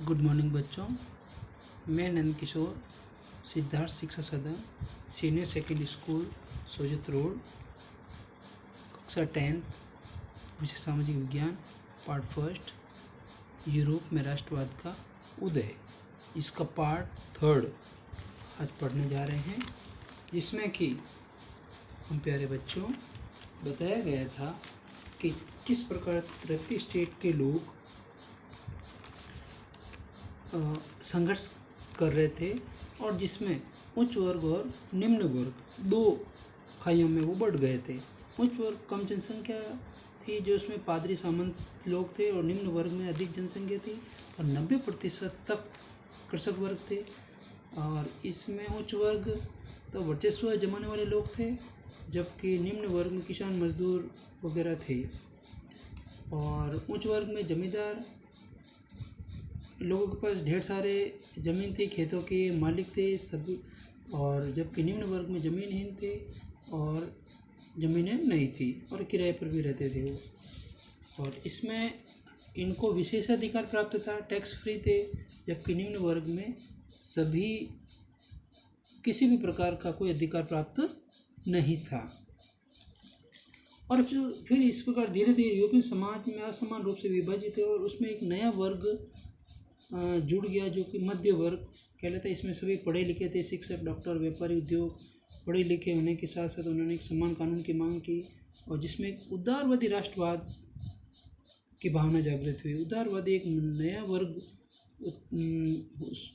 Good morning बच्चों। मैं नंद किशोर, सिद्धार्थ शिक्षा सदन, senior secondary school, Sojat road, कक्षा 10, विषय सामाजिक विज्ञान, पार्ट फर्स्ट, यूरोप में राष्ट्रवाद का उदय, इसका पार्ट थर्ड आज पढ़ने जा रहे हैं, जिसमें कि हम प्यारे बच्चों बताया गया था कि किस प्रकार प्रति स्टेट के लोग संघर्ष कर रहे थे और जिसमें उच्च वर्ग और निम्न वर्ग दो खाइयों में वो बढ़ गए थे। उच्च वर्ग कम जनसंख्या थी जो उसमें पादरी सामंत लोग थे और निम्न वर्ग में अधिक जनसंख्या थी और 90% तक कृषक वर्ग थे। और इसमें उच्च वर्ग तो वर्चस्व जमाने वाले लोग थे, जबकि निम्न वर्ग में किसान मजदूर वगैरह थे। और उच्च वर्ग में जमींदार लोगों के पास ढेर सारे ज़मीन थी, खेतों के मालिक थे सभी, और जबकि निम्न वर्ग में ज़मीनहीन थे और ज़मीनें नहीं थी और किराए पर भी रहते थे वो। और इसमें इनको विशेषाधिकार प्राप्त था, टैक्स फ्री थे, जबकि निम्न वर्ग में सभी किसी भी प्रकार का कोई अधिकार प्राप्त नहीं था। और फिर इस प्रकार धीरे धीरे यूरोपीय समाज में असमान रूप से विभाजित है और उसमें एक नया वर्ग जुड़ गया जो कि मध्य वर्ग कहलाता है। इसमें सभी पढ़े लिखे थे, शिक्षक, डॉक्टर, व्यापारी, उद्योग, पढ़े लिखे होने के साथ साथ उन्होंने एक समान कानून की मांग की और जिसमें एक उदारवादी राष्ट्रवाद की भावना जागृत हुई। उदारवादी एक नया वर्ग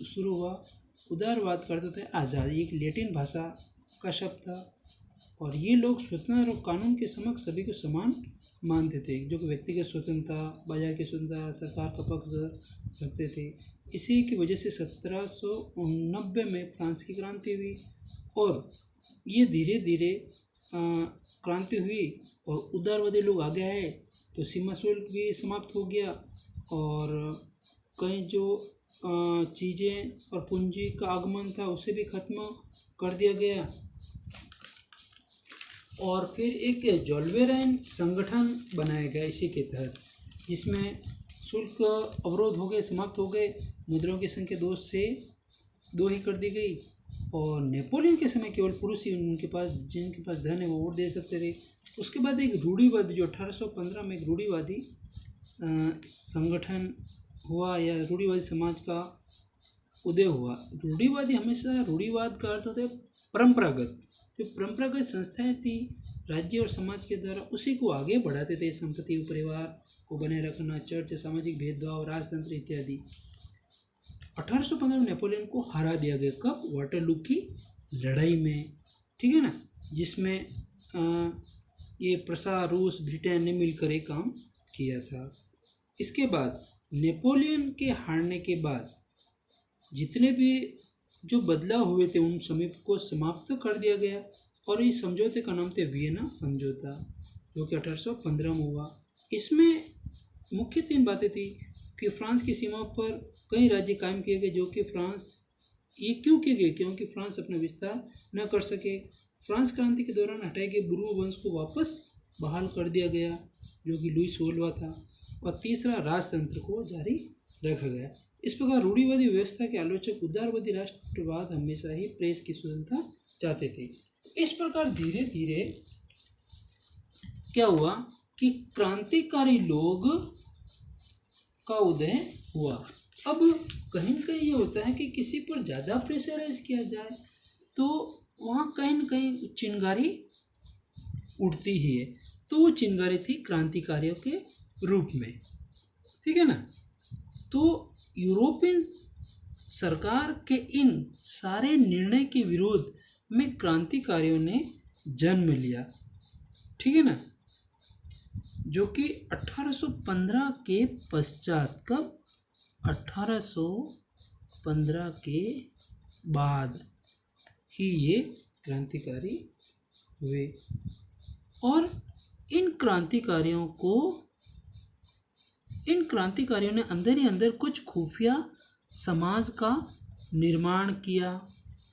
शुरू हुआ। उदारवाद का अर्थ है आज़ादी, एक लैटिन भाषा का शब्द था और ये लोग स्वतंत्र और कानून के समक्ष सभी को समान मानते थे, जो कि व्यक्तिगत स्वतंत्रता, बाजार की स्वतंत्रता, सरकार का पक्ष रखते थे। इसी की वजह से 1789 में फ्रांस की क्रांति हुई और ये धीरे धीरे क्रांति हुई और उदारवादी लोग आगे आए तो सीमा शुल्क भी समाप्त हो गया और कई जो चीज़ें और पूंजी का आगमन था उसे भी खत्म कर दिया गया। और फिर एक जोल्वेराइन संगठन बनाया गया इसी के तहत, जिसमें शुल्क अवरोध हो गए, समाप्त हो गए, मुद्राओं की संख्या 2 से 2 ही कर दी गई और नेपोलियन के समय केवल पुरुष ही उनके पास जिनके पास धन है वो वोट दे सकते थे। उसके बाद एक रूढ़िवादी जो 1815 में एक रूढ़िवादी संगठन हुआ या रूढ़िवादी समाज का उदय हुआ। रूढ़िवादी हमेशा रूढ़िवाद का अर्थ होता है परंपरागत, जो परंपरागत संस्थाएं थी राज्य और समाज के द्वारा उसी को आगे बढ़ाते थे, संपत्ति परिवार को बनाए रखना, चर्च, सामाजिक भेदभाव, राजतंत्र इत्यादि। 1815 में नेपोलियन को हरा दिया गया। कब? वाटरलू की लड़ाई में, ठीक है ना, जिसमें ये प्रसा, रूस, ब्रिटेन ने मिलकर एक काम किया था। इसके बाद नेपोलियन के हारने के बाद जितने भी जो बदलाव हुए थे उन सभी को समाप्त कर दिया गया और इस समझौते का नाम था वियना समझौता, जो कि 1815 में हुआ। इसमें मुख्य 3 बातें थी कि फ्रांस की सीमा पर कई राज्य कायम किए गए, जो कि फ्रांस ये क्यों किए गए, क्योंकि फ्रांस अपना विस्तार न कर सके। फ्रांस क्रांति के दौरान हटाए गए बुर्बो वंश को वापस बहाल कर दिया गया, जो कि लुई 16वां था। और तीसरा, राजतंत्र को जारी रखा गया। इस प्रकार रूढ़िवादी व्यवस्था के आलोचक उदारवादी राष्ट्रवाद हमेशा ही प्रेस की स्वतंत्रता चाहते थे। इस प्रकार धीरे धीरे क्या हुआ कि क्रांतिकारी लोग का उदय हुआ। अब कहीं न कहीं ये होता है कि किसी पर ज़्यादा प्रेशराइज किया जाए तो वहाँ कहीं न कहीं चिंगारी उठती ही है। तो वो चिंगारी थी क्रांतिकारियों के रूप में, ठीक है ना। तो यूरोपियन सरकार के इन सारे निर्णय के विरोध में क्रांतिकारियों ने जन्म लिया, ठीक है ना, जो कि 1815 के पश्चात, कब? 1815 के बाद ही ये क्रांतिकारी हुए और इन क्रांतिकारियों ने अंदर ही अंदर कुछ खुफिया समाज का निर्माण किया,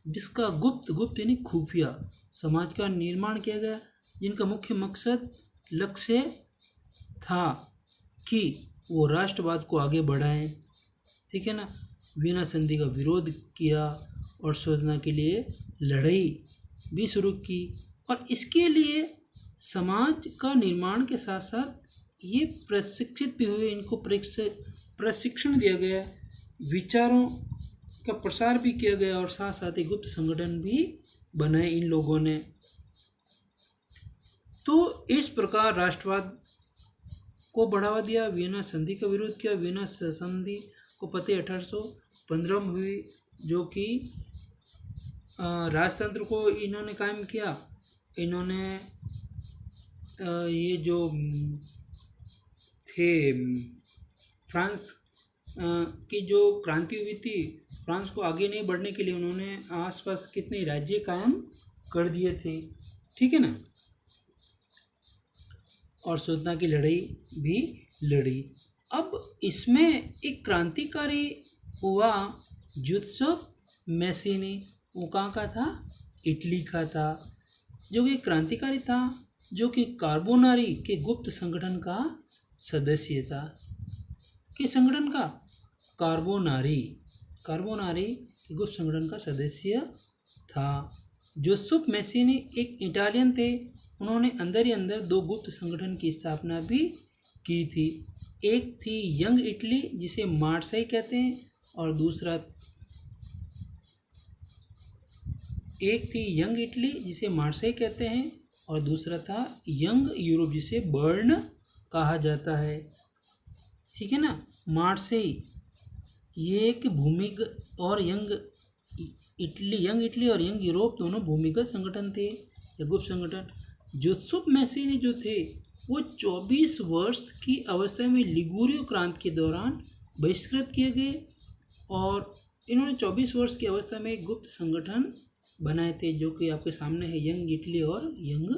जिसका गुप्त यानी खुफिया समाज का निर्माण किया गया, जिनका मुख्य मकसद लक्ष्य था कि वो राष्ट्रवाद को आगे बढ़ाएं ठीक है ना, वियना संधि का विरोध किया और शोधना के लिए लड़ाई भी शुरू की। और इसके लिए समाज का निर्माण के साथ साथ ये प्रशिक्षित भी हुए, इनको प्रशिक्षण दिया गया, विचारों का प्रसार भी किया गया और साथ साथ ही गुप्त संगठन भी बनाए इन लोगों ने। तो इस प्रकार राष्ट्रवाद को बढ़ावा दिया, वियना संधि का विरोध किया। वियना संधि को पते 1815 में हुई, जो कि राजतंत्र को इन्होंने कायम किया। इन्होंने ये जो थे फ्रांस की जो क्रांति हुई थी, फ्रांस को आगे नहीं बढ़ने के लिए उन्होंने आसपास कितने राज्य कायम कर दिए थे, ठीक है ना, और स्वतंत्रता की लड़ाई भी लड़ी। अब इसमें एक क्रांतिकारी हुआ जुत्सुफ मैसिनी, वो कहाँ का था? इटली का था, जो कि क्रांतिकारी था, जो कि कार्बोनारी के गुप्त संगठन का सदस्य था। किस संगठन का? कार्बोनारी के गुप्त संगठन का सदस्य था। जोसेफ मैसिनी एक इटालियन थे, उन्होंने अंदर ही अंदर दो गुप्त संगठन की स्थापना भी की थी। एक थी यंग इटली, जिसे मार्सेई कहते हैं, और दूसरा था यंग यूरोप, जिसे बर्न कहा जाता है, ठीक है ना। मार्सेई ये एक भूमिगत और यंग इटली और यंग यूरोप दोनों भूमिगत संगठन थे या गुप्त संगठन। जोसेफ मैसिनी जो थे वो 24 वर्ष की अवस्था में लिगुरियो क्रांति के दौरान बहिष्कृत किए गए, और इन्होंने 24 वर्ष की अवस्था में एक गुप्त संगठन बनाए थे, जो कि आपके सामने है, यंग इटली और यंग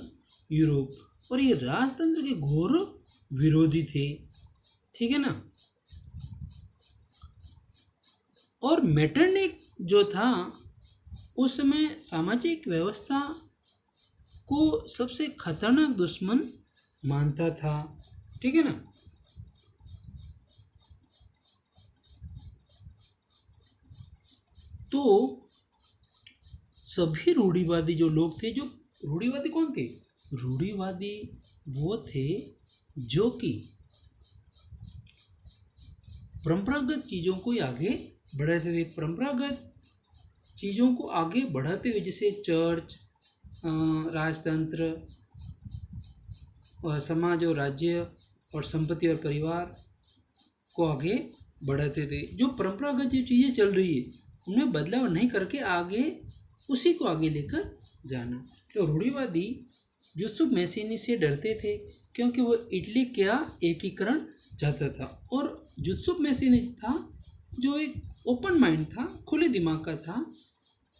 यूरोप। और ये राजतंत्र के घोर विरोधी थे, ठीक है ना। और मेटरनिक जो था उस समय सामाजिक व्यवस्था को सबसे खतरनाक दुश्मन मानता था, ठीक है ना। तो सभी रूढ़िवादी जो लोग थे, जो रूढ़िवादी कौन थे? रूढ़िवादी वो थे जो कि परंपरागत चीज़ों को आगे बढ़ाते थे। परंपरागत चीज़ों को आगे बढ़ाते हुए, जैसे चर्च, राजतंत्र और समाज और राज्य और संपत्ति और परिवार को आगे बढ़ाते थे। जो परंपरागत जो चीज़ें चल रही है उनमें बदलाव नहीं करके आगे उसी को आगे लेकर जाना। तो रूढ़िवादी जोसेफ मैसिनी से डरते थे, क्योंकि वो इटली का एकीकरण चाहता था। और जोसेफ मैसिनी था जो एक ओपन माइंड था, खुले दिमाग का था,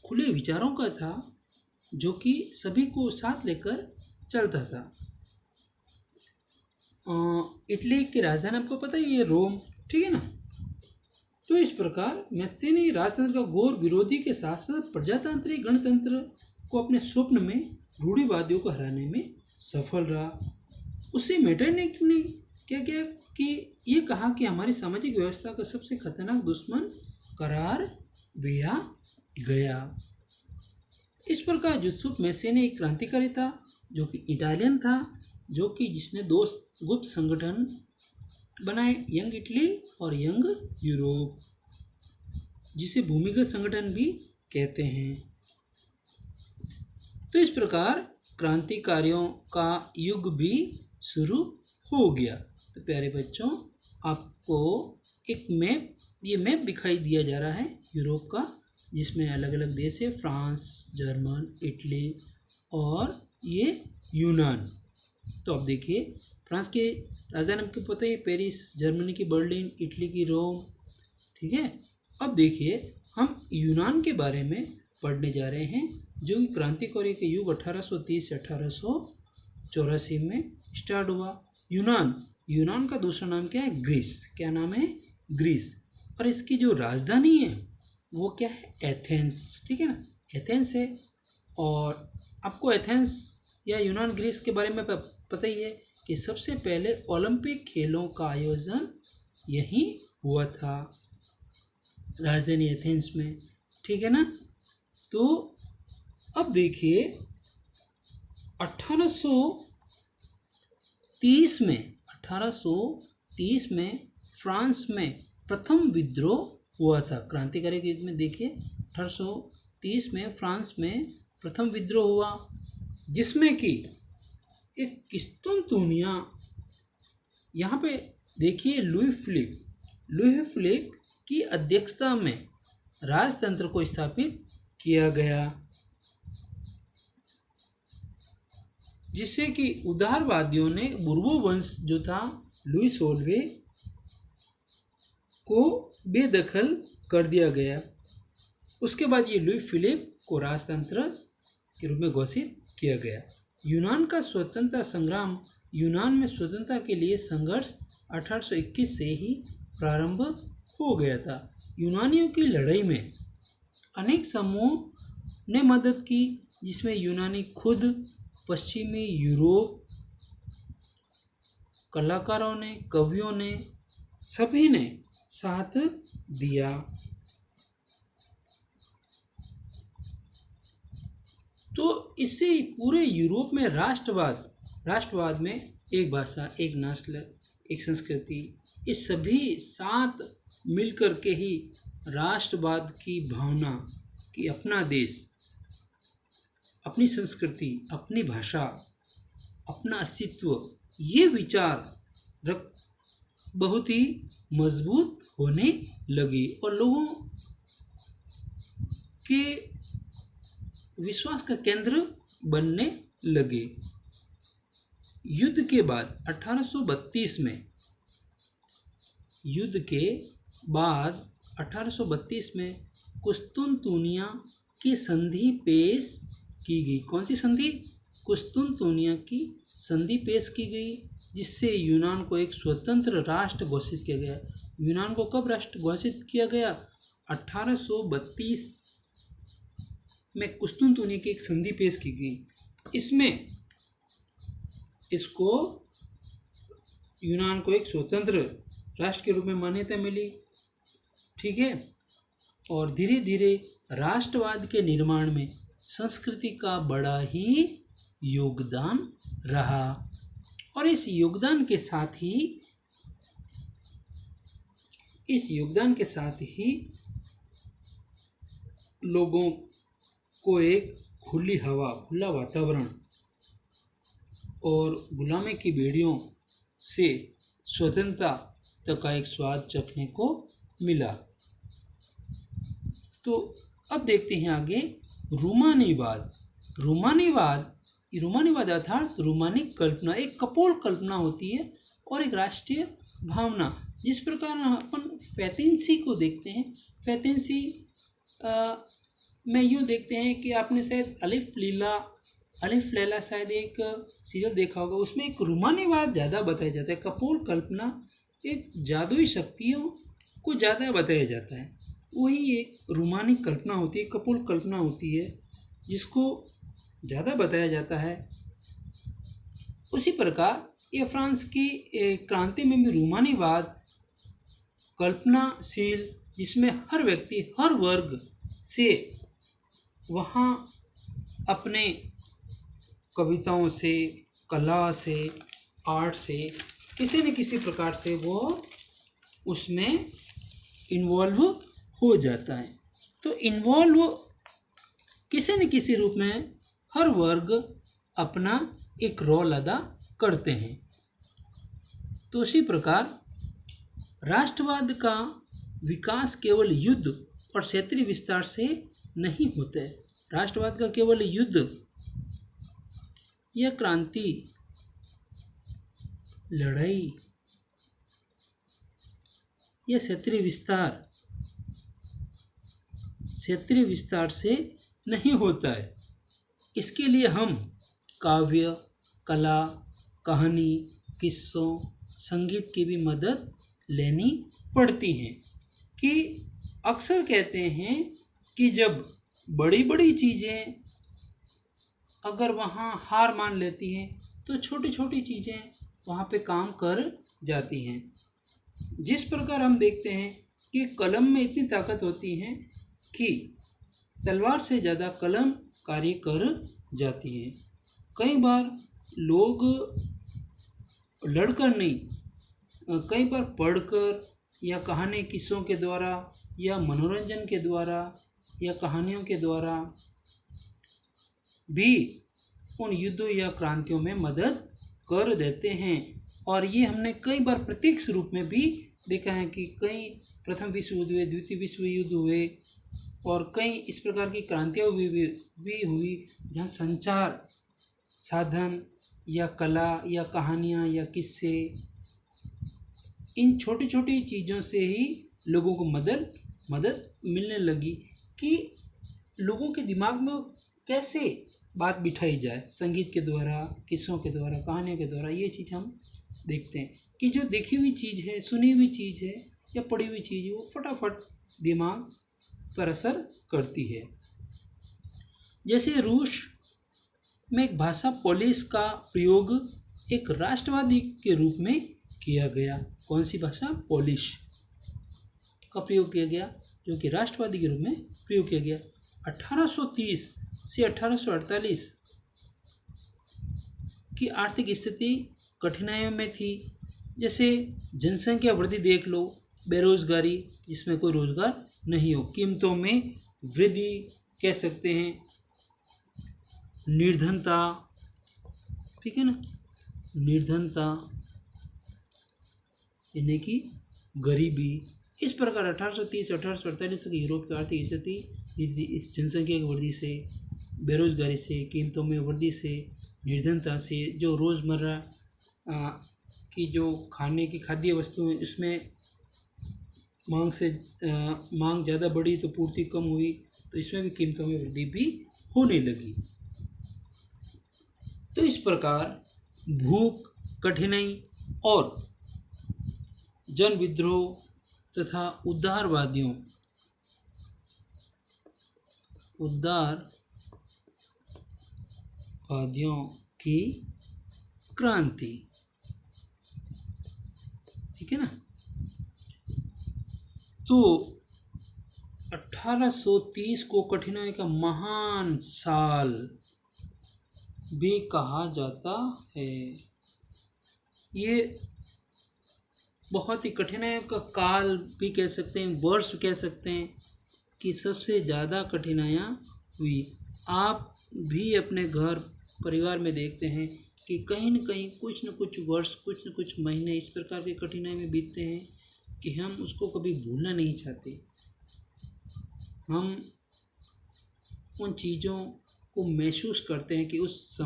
खुले विचारों का था, जो कि सभी को साथ लेकर चलता था। इटली की राजधानी आपको पता ही है, रोम, ठीक है ना। तो इस प्रकार मैसिनी राजतंत्र का घोर विरोधी के साथ साथ प्रजातांत्रिक गणतंत्र को अपने स्वप्न में रूढ़िवादियों को हराने में सफल रहा। उसे मेटरनिक ने क्या किया कि ये कहा कि हमारी सामाजिक व्यवस्था का सबसे खतरनाक दुश्मन करार दिया गया। इस प्रकार जोसेफ मैसिनी एक क्रांतिकारी था, जो कि इटालियन था, जो कि जिसने दो गुप्त संगठन बनाए, यंग इटली और यंग यूरोप, जिसे भूमिगत संगठन भी कहते हैं। तो इस प्रकार क्रांतिकारियों का युग भी शुरू हो गया। तो प्यारे बच्चों, आपको एक मैप, ये मैप दिखाई दिया जा रहा है यूरोप का, जिसमें अलग अलग देश है, फ्रांस, जर्मन, इटली और ये यूनान। तो आप देखिए, फ्रांस के राजधानी आपको पता है पेरिस, जर्मनी की बर्लिन, इटली की रोम, ठीक है। अब देखिए, हम यूनान के बारे में पढ़ने जा रहे हैं, जो कि क्रांतिकारी के युग 1830 से 1884 में स्टार्ट हुआ। यूनान का दूसरा नाम क्या है? ग्रीस। क्या नाम है? ग्रीस। और इसकी जो राजधानी है वो क्या है? एथेंस, ठीक है ना, एथेंस है। और आपको एथेंस या यूनान ग्रीस के बारे में पता ही है कि सबसे पहले ओलंपिक खेलों का आयोजन यहीं हुआ था। राजधानी एथेंस में, ठीक है ना। तो अब देखिए 1830 में फ्रांस में प्रथम विद्रोह हुआ था। क्रांतिकारी युद्ध में देखिए 1830 में फ्रांस में प्रथम विद्रोह हुआ, जिसमें कि एक किस्तुनतुनिया, यहाँ पे देखिए लुई फिलिप की अध्यक्षता में राजतंत्र को स्थापित किया गया, जिससे कि उदारवादियों ने बुर्बो वंश जो था लुई सोलवे को बेदखल कर दिया गया। उसके बाद ये लुई फिलिप को राजतंत्र के रूप में घोषित किया गया। यूनान का स्वतंत्रता संग्राम, यूनान में स्वतंत्रता के लिए संघर्ष 1821 से ही प्रारंभ हो गया था। यूनानियों की लड़ाई में अनेक समूह ने मदद की, जिसमें यूनानी खुद, पश्चिमी यूरोप, कलाकारों ने, कवियों ने, सभी ने साथ दिया। तो इससे पूरे यूरोप में राष्ट्रवाद में एक भाषा, एक नस्ल, एक संस्कृति, इस सभी साथ मिलकर के ही राष्ट्रवाद की भावना कि अपना देश, अपनी संस्कृति, अपनी भाषा, अपना अस्तित्व, ये विचार बहुत ही मजबूत होने लगी और लोगों के विश्वास का केंद्र बनने लगे। युद्ध के बाद 1832 में कुस्तुनतुनिया की संधि पेश की गई। कौन सी संधि? कुस्तुनतुनिया की संधि पेश की गई, जिससे यूनान को एक स्वतंत्र राष्ट्र घोषित किया गया। यूनान को कब राष्ट्र घोषित किया गया? 1832 में कुस्तुनतुनिया की एक संधि पेश की गई। इसमें इसको यूनान को एक स्वतंत्र राष्ट्र के रूप में मान्यता मिली, ठीक है। और धीरे धीरे राष्ट्रवाद के निर्माण में संस्कृति का बड़ा ही योगदान रहा, और इस योगदान के साथ ही लोगों को एक खुली हवा, खुला वातावरण और गुलामी की बेड़ियों से स्वतंत्रता तक का एक स्वाद चखने को मिला। तो अब देखते हैं आगे रूमानीवाद अर्थात रूमानिक कल्पना, एक कपोल कल्पना होती है और एक राष्ट्रीय भावना। जिस प्रकार अपन फेतेंसी को देखते हैं, फेतेंसी में यूँ देखते हैं कि आपने शायद अलिफ लैला शायद एक सीरियल देखा होगा, उसमें एक रूमानीवाद ज़्यादा बताया जाता है। कपोल कल्पना, एक जादुई शक्तियों को ज़्यादा बताया जाता है, वही एक रूमानिक कल्पना होती है, कपोल कल्पना होती है, जिसको ज़्यादा बताया जाता है। उसी प्रकार ये फ्रांस की क्रांति में भी रूमानीवाद कल्पनाशील, जिसमें हर व्यक्ति, हर वर्ग से वहाँ अपने कविताओं से, कला से, आर्ट से, किसी न किसी प्रकार से वो उसमें इन्वॉल्व हो जाता है। तो इन्वॉल्व किसी न किसी रूप में हर वर्ग अपना एक रोल अदा करते हैं। तो इसी प्रकार राष्ट्रवाद का विकास केवल युद्ध और क्षेत्रीय विस्तार से नहीं होता है। राष्ट्रवाद का केवल युद्ध या क्रांति, लड़ाई या क्षेत्रीय विस्तार से नहीं होता है। इसके लिए हम काव्य, कला, कहानी, किस्सों, संगीत की भी मदद लेनी पड़ती है। कि अक्सर कहते हैं कि जब बड़ी बड़ी चीज़ें अगर वहाँ हार मान लेती हैं तो छोटी छोटी चीज़ें वहाँ पे काम कर जाती हैं। जिस प्रकार हम देखते हैं कि कलम में इतनी ताकत होती है कि तलवार से ज़्यादा कलम कार्य कर जाती है। कई बार लोग लड़कर नहीं, कई बार पढ़कर या कहानी किस्सों के द्वारा या मनोरंजन के द्वारा या कहानियों के द्वारा भी उन युद्धों या क्रांतियों में मदद कर देते हैं। और ये हमने कई बार प्रत्यक्ष रूप में भी देखा है कि कई प्रथम विश्व युद्ध हुए, द्वितीय विश्व युद्ध हुए और कई इस प्रकार की क्रांतियाँ भी हुई जहाँ संचार साधन या कला या कहानियाँ या किस्से, इन छोटी छोटी चीज़ों से ही लोगों को मदद मिलने लगी कि लोगों के दिमाग में कैसे बात बिठाई जाए। संगीत के द्वारा, किस्सों के द्वारा, कहानियों के द्वारा ये चीज़ हम देखते हैं कि जो देखी हुई चीज़ है, सुनी हुई चीज़ है या पढ़ी हुई चीज़ है, वो फटाफट दिमाग पर असर करती है। जैसे रूस में एक भाषा पोलिश का प्रयोग एक राष्ट्रवादी के रूप में किया गया। कौन सी भाषा? पोलिश का प्रयोग किया गया, जो कि राष्ट्रवादी के रूप में प्रयोग किया गया। 1830 से 1848 की आर्थिक स्थिति कठिनाइयों में थी। जैसे जनसंख्या वृद्धि देख लो, बेरोजगारी जिसमें कोई रोजगार नहीं हो, कीमतों में वृद्धि कह सकते हैं, निर्धनता, ठीक है ना, निर्धनता यानी कि गरीबी। इस प्रकार 1830 1848 तक यूरोप की आर्थिक स्थिति इस जनसंख्या की वृद्धि से, बेरोजगारी से, कीमतों में वृद्धि से, निर्धनता से, जो रोज़मर्रा की जो खाने की खाद्य वस्तुएं उसमें मांग ज़्यादा बढ़ी तो पूर्ति कम हुई, तो इसमें भी कीमतों में वृद्धि भी होने लगी। तो इस प्रकार भूख, कठिनाई और जन विद्रोह तथा उदारवादियों की क्रांति, ठीक है ना। तो 1830 को कठिनाई का महान साल भी कहा जाता है। ये बहुत ही कठिनाइयों का काल भी कह सकते हैं, वर्ष कह सकते हैं कि सबसे ज़्यादा कठिनाइयाँ हुई। आप भी अपने घर परिवार में देखते हैं कि कहीं न कहीं कुछ न कुछ वर्ष, कुछ न कुछ महीने इस प्रकार की कठिनाई में बीतते हैं कि हम उसको कभी भूलना नहीं चाहते। हम उन चीज़ों को महसूस करते हैं कि उस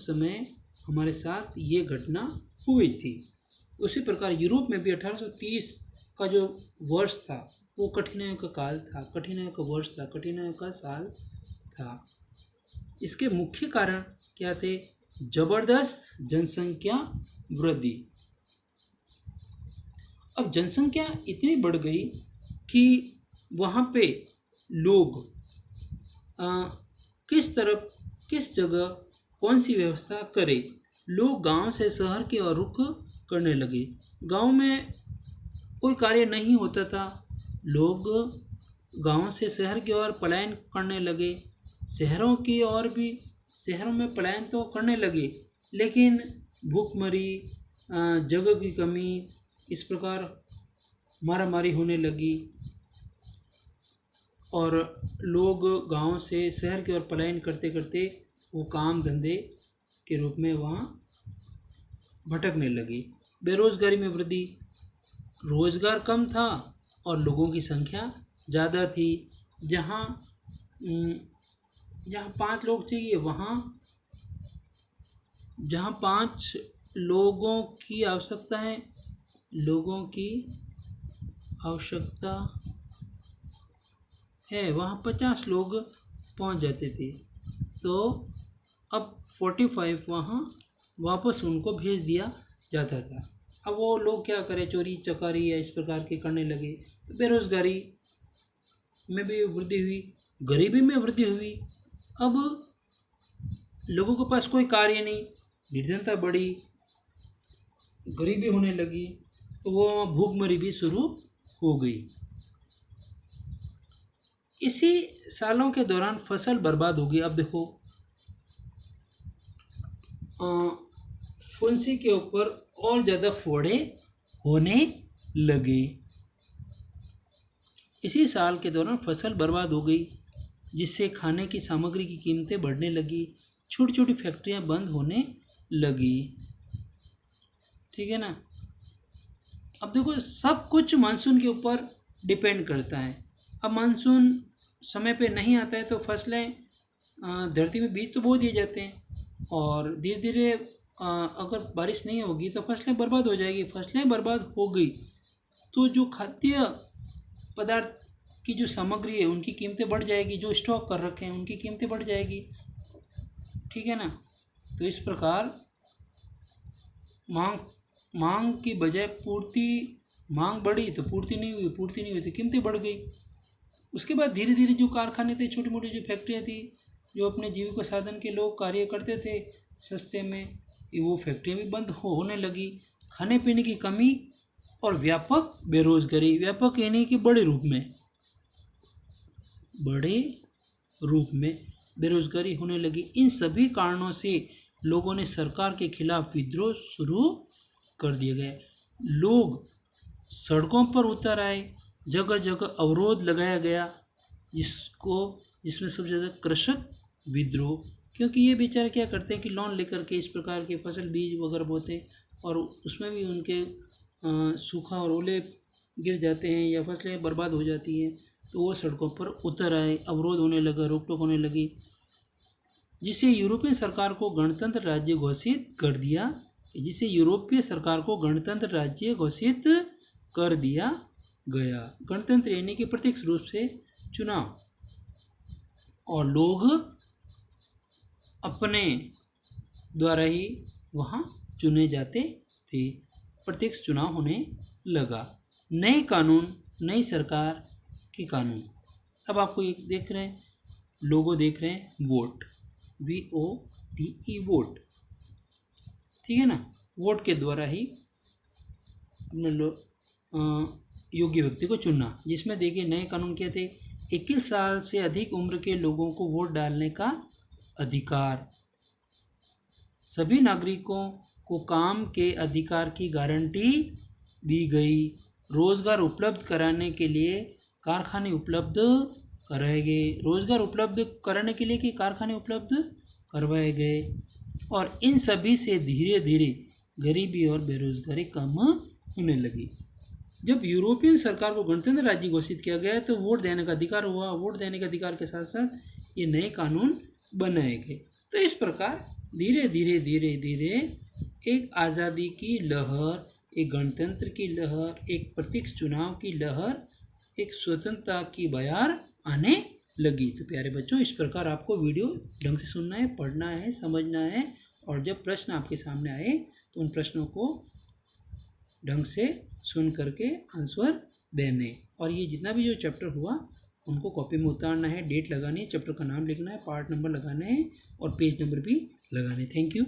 समय हमारे साथ ये घटना हुई थी। उसी प्रकार यूरोप में भी 1830 का जो वर्ष था वो कठिनाइयों का काल था, कठिनाइयों का वर्ष था, कठिनाइयों का साल था। इसके मुख्य कारण क्या थे? जबरदस्त जनसंख्या वृद्धि। अब जनसंख्या इतनी बढ़ गई कि वहाँ पे लोग किस जगह कौन सी व्यवस्था करें। लोग गांव से शहर की ओर रुख करने लगे। गांव में कोई कार्य नहीं होता था, लोग गांव से शहर की ओर पलायन करने लगे। शहरों में पलायन तो करने लगे, लेकिन भूखमरी, जगह की कमी, इस प्रकार मारामारी होने लगी और लोग गांव से शहर की ओर पलायन करते करते वो काम धंधे के रूप में वहाँ भटकने लगे। बेरोजगारी में वृद्धि, रोजगार कम था और लोगों की संख्या ज़्यादा थी। जहाँ 5 लोग चाहिए, वहाँ जहाँ 5 लोगों की आवश्यकता है वहाँ 50 लोग पहुँच जाते थे। तो अब 45 वहाँ वापस उनको भेज दिया जाता था। अब वो लोग क्या करें, चोरी चकारी या इस प्रकार के करने लगे। तो बेरोजगारी में भी वृद्धि हुई, गरीबी में वृद्धि हुई। अब लोगों के पास कोई कार्य नहीं, निर्धनता बढ़ी, गरीबी होने लगी तो वो भूखमरी भी शुरू हो गई। इसी सालों के दौरान फसल बर्बाद हो गई। अब देखो फुंसी के ऊपर और ज़्यादा फोड़े होने लगे। इसी साल के दौरान फसल बर्बाद हो गई, जिससे खाने की सामग्री की कीमतें बढ़ने लगी। छोटी छोटी फैक्ट्रियां बंद होने लगी। ठीक है ना। अब देखो सब कुछ मानसून के ऊपर डिपेंड करता है। अब मानसून समय पे नहीं आता है तो फसलें धरती में बीज तो बो दिए जाते हैं और धीरे धीरे अगर बारिश नहीं होगी तो फसलें बर्बाद हो जाएगी। फसलें बर्बाद हो गई तो जो खाद्य पदार्थ की जो सामग्री है उनकी कीमतें बढ़ जाएगी। जो स्टॉक कर रखे हैं उनकी कीमतें बढ़ जाएगी। ठीक है ना। तो इस प्रकार मांग की बजाय मांग बढ़ी तो पूर्ति नहीं हुई, पूर्ति नहीं हुई तो कीमतें बढ़ गई। उसके बाद धीरे धीरे जो कारखाने थे, छोटी मोटी जो फैक्ट्रियाँ थी, जो अपने जीविका साधन के लोग कार्य करते थे सस्ते में, वो फैक्ट्रियाँ भी बंद होने लगी। खाने पीने की कमी और व्यापक बेरोजगारी, व्यापक यानी कि बड़े रूप में बेरोजगारी होने लगी। इन सभी कारणों से लोगों ने सरकार के खिलाफ विद्रोह शुरू कर दिए गए। लोग सड़कों पर उतर आए, जगह जगह अवरोध लगाया गया, जिसमें सबसे ज़्यादा कृषक विद्रोह, क्योंकि ये बेचारे क्या करते हैं कि लोन लेकर के इस प्रकार के फसल बीज वगैरह बोते और उसमें भी उनके सूखा और ओले गिर जाते हैं या फसलें बर्बाद हो जाती हैं। तो वो सड़कों पर उतर आए, अवरोध होने लगा, रोक टोक होने लगी, जिसे यूरोपीय सरकार को गणतंत्र राज्य घोषित कर दिया गया। गणतंत्र यानी कि प्रत्यक्ष रूप से चुनाव, और लोग अपने द्वारा ही वहाँ चुने जाते थे। प्रत्यक्ष चुनाव होने लगा। नए कानून, नई सरकार के कानून। अब आपको एक देख रहे हैं, लोगो देख रहे हैं, वोट, VOTE, वोट। ठीक है ना। वोट के द्वारा ही अपने योग्य व्यक्ति को चुनना। जिसमें देखिए नए कानून क्या थे, 21 साल से अधिक उम्र के लोगों को वोट डालने का अधिकार, सभी नागरिकों को काम के अधिकार की गारंटी दी गई, रोजगार उपलब्ध कराने के लिए कारखाने उपलब्ध करवाए गए, और इन सभी से धीरे धीरे गरीबी और बेरोजगारी कम होने लगी। जब यूरोपियन सरकार को गणतंत्र राज्य घोषित किया गया तो वोट देने का अधिकार हुआ। वोट देने के अधिकार के साथ साथ ये नए कानून बनाए गए। तो इस प्रकार धीरे धीरे एक आज़ादी की लहर, एक गणतंत्र की लहर, एक प्रत्यक्ष चुनाव की लहर, एक स्वतंत्रता की बयार आने लगी। तो प्यारे बच्चों, इस प्रकार आपको वीडियो ढंग से सुनना है, पढ़ना है, समझना है, और जब प्रश्न आपके सामने आए तो उन प्रश्नों को ढंग से सुन करके आंसर देने। और ये जितना भी जो चैप्टर हुआ उनको कॉपी में उतारना है, डेट लगानी है, चैप्टर का नाम लिखना है, पार्ट नंबर लगाना है और पेज नंबर भी लगाने। Thank you.